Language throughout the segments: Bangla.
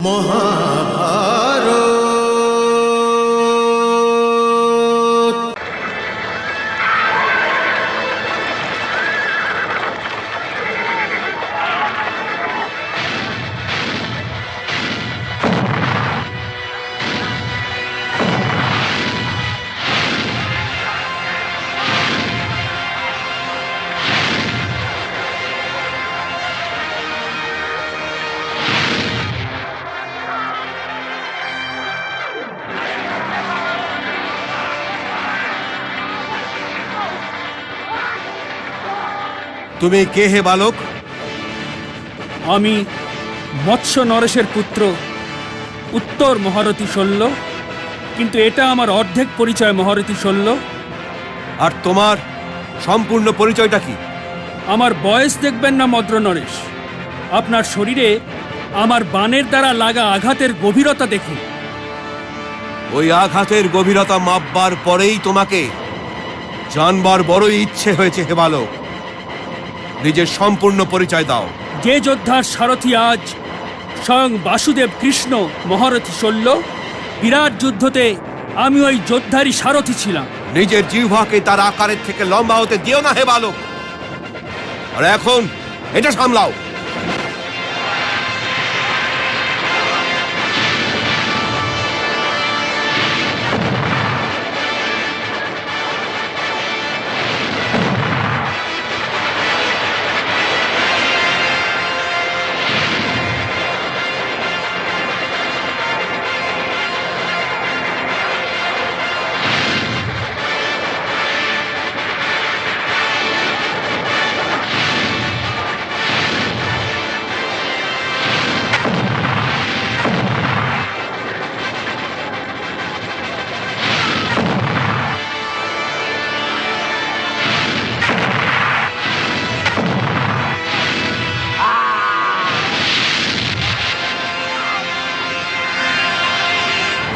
মহাভারত। তুমি কে হে বালক? আমি মৎস্য নরেশের পুত্র উত্তর মহারথী শল্য, কিন্তু এটা আমার অর্ধেক পরিচয় মহারথী শল্য। আর তোমার সম্পূর্ণ পরিচয়টা কি? আমার বয়স দেখবেন না মদ্র নরেশ, আপনার শরীরে আমার বাণের দ্বারা লাগা আঘাতের গভীরতা দেখুন। ওই আঘাতের গভীরতা মাপবার পরেই তোমাকে জানবার বড়ই ইচ্ছে হয়েছে হে বালক। নিজের সম্পূর্ণ পরিচয় দাও। যে যোদ্ধার সারথি আজ স্বয়ং বাসুদেব কৃষ্ণ মহারথী শল্য, বিরাট যুদ্ধতে আমি ওই যোদ্ধারই সারথি ছিলাম। নিজের জিহ্বাকে তার আকারের থেকে লম্বা হতে দিও না হে বালক। আর এখন এটা সামলাও।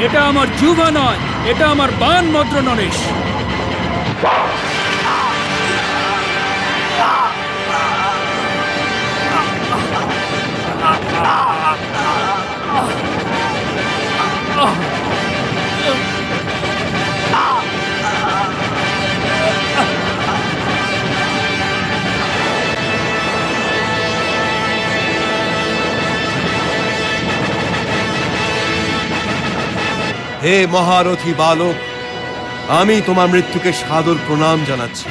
এটা আমার জিহ্বা নয়, এটা আমার বাণ মদ্র নরেশ। হে মহারথী বালক, আমি তোমার মৃত্যুকে সাদর প্রণাম জানাচ্ছি।